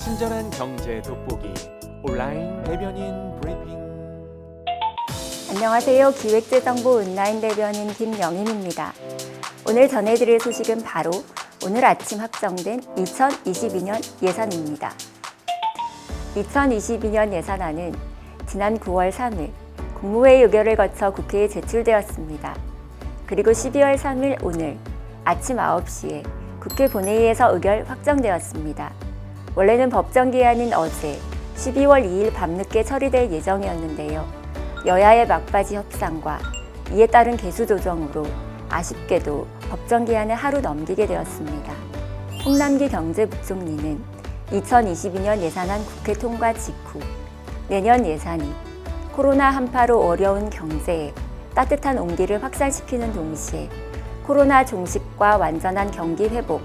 친절한 경제 돋보기 온라인 대변인 브리핑. 안녕하세요. 기획재정부 온라인 대변인 김영임입니다. 오늘 전해드릴 소식은 바로 오늘 아침 확정된 2022년 예산입니다. 2022년 예산안은 지난 9월 3일 국무회의 의결을 거쳐 국회에 제출되었습니다. 그리고 12월 3일 오늘 아침 9시에 국회 본회의에서 의결 확정되었습니다. 원래는 법정 기한인 어제 12월 2일 밤늦게 처리될 예정이었는데요. 여야의 막바지 협상과 이에 따른 개수 조정으로 아쉽게도 법정 기한을 하루 넘기게 되었습니다. 홍남기 경제부총리는 2022년 예산안 국회 통과 직후 내년 예산이 코로나 한파로 어려운 경제에 따뜻한 온기를 확산시키는 동시에 코로나 종식과 완전한 경기 회복,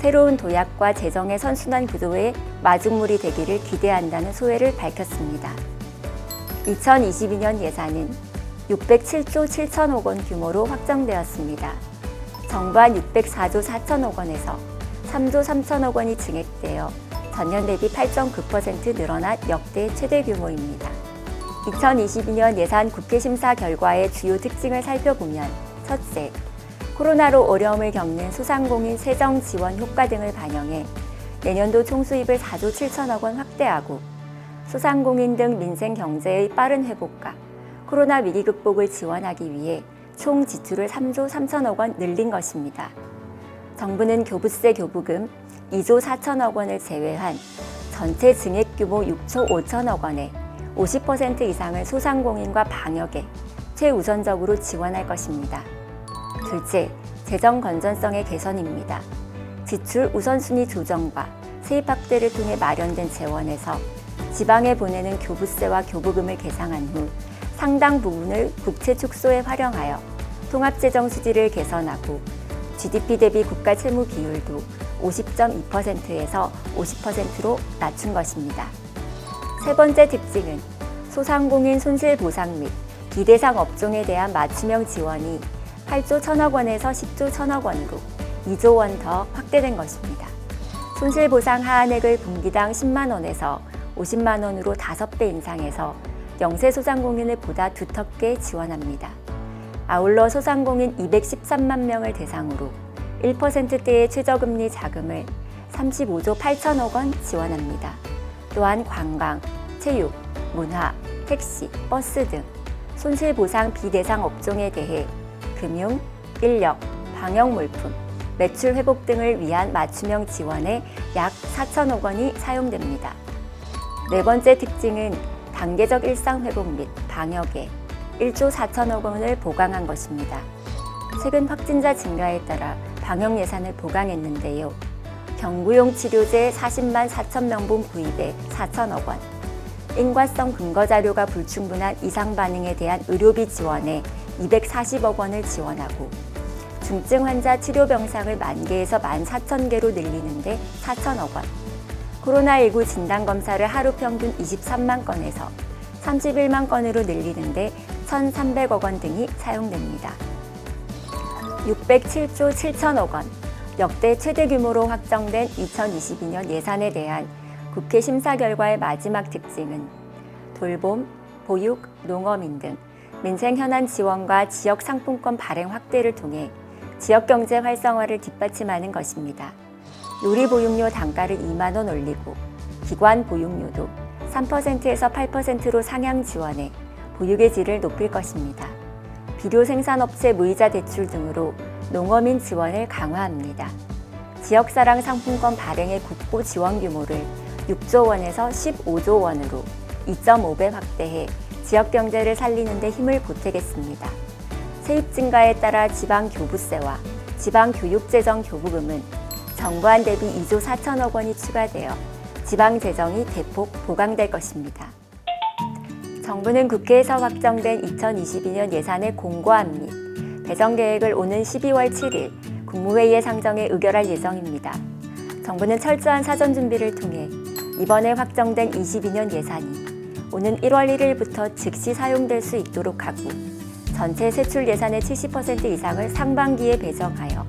새로운 도약과 재정의 선순환 구도의 마중물이 되기를 기대한다는 소회를 밝혔습니다. 2022년 예산은 607조 7천억 원 규모로 확정되었습니다. 정부안 604조 4천억 원에서 3조 3천억 원이 증액되어 전년 대비 8.9% 늘어난 역대 최대 규모입니다. 2022년 예산 국회 심사 결과의 주요 특징을 살펴보면 첫째, 코로나로 어려움을 겪는 소상공인 세정 지원 효과 등을 반영해 내년도 총수입을 4조 7천억 원 확대하고 소상공인 등 민생 경제의 빠른 회복과 코로나 위기 극복을 지원하기 위해 총 지출을 3조 3천억 원 늘린 것입니다. 정부는 교부세 교부금 2조 4천억 원을 제외한 전체 증액 규모 6조 5천억 원에 50% 이상을 소상공인과 방역에 최우선적으로 지원할 것입니다. 둘째, 재정 건전성의 개선입니다. 지출 우선순위 조정과 세입 확대를 통해 마련된 재원에서 지방에 보내는 교부세와 교부금을 계상한 후 상당 부분을 국채 축소에 활용하여 통합재정 수지를 개선하고 GDP 대비 국가 채무 비율도 50.2%에서 50%로 낮춘 것입니다. 세 번째 특징은 소상공인 손실보상 및 비대상 업종에 대한 맞춤형 지원이 8조 1천억 원에서 10조 1천억 원으로 2조 원 더 확대된 것입니다. 손실보상 하한액을 분기당 10만 원에서 50만 원으로 5배 인상해서 영세 소상공인을 보다 두텁게 지원합니다. 아울러 소상공인 213만 명을 대상으로 1%대의 최저금리 자금을 35조 8천억 원 지원합니다. 또한 관광, 체육, 문화, 택시, 버스 등 손실보상 비대상 업종에 대해 금융, 인력, 방역물품, 매출 회복 등을 위한 맞춤형 지원에 약 4천억 원이 사용됩니다. 네 번째 특징은 단계적 일상 회복 및 방역에 1조 4천억 원을 보강한 것입니다. 최근 확진자 증가에 따라 방역 예산을 보강했는데요. 경구용 치료제 40만 4천 명분 구입에 4천억 원, 인과성 근거 자료가 불충분한 이상 반응에 대한 의료비 지원에 240억 원을 지원하고 중증 환자 치료 병상을 10,000개에서 14,000개로 늘리는 데 4천억 원, 코로나19 진단검사를 하루 평균 23만 건에서 31만 건으로 늘리는 데 1,300억 원 등이 사용됩니다. 607조 7천억 원, 역대 최대 규모로 확정된 2022년 예산에 대한 국회 심사 결과의 마지막 특징은 돌봄, 보육, 농어민 등 민생 현안 지원과 지역 상품권 발행 확대를 통해 지역 경제 활성화를 뒷받침하는 것입니다. 요리 보육료 단가를 2만 원 올리고 기관 보육료도 3%에서 8%로 상향 지원해 보육의 질을 높일 것입니다. 비료 생산업체 무이자 대출 등으로 농어민 지원을 강화합니다. 지역사랑 상품권 발행의 국고 지원 규모를 6조 원에서 15조 원으로 2.5배 확대해 지역 경제를 살리는 데 힘을 보태겠습니다. 세입 증가에 따라 지방 교부세와 지방 교육재정 교부금은 정부안 대비 2조 4천억 원이 추가되어 지방 재정이 대폭 보강될 것입니다. 정부는 국회에서 확정된 2022년 예산의 공고안 및 배정 계획을 오는 12월 7일 국무회의에 상정해 의결할 예정입니다. 정부는 철저한 사전 준비를 통해 이번에 확정된 22년 예산이 오는 1월 1일부터 즉시 사용될 수 있도록 하고 전체 세출 예산의 70% 이상을 상반기에 배정하여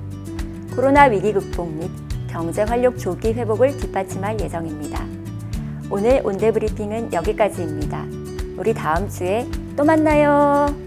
코로나 위기 극복 및 경제 활력 조기 회복을 뒷받침할 예정입니다. 오늘 온대브리핑은 여기까지입니다. 우리 다음 주에 또 만나요.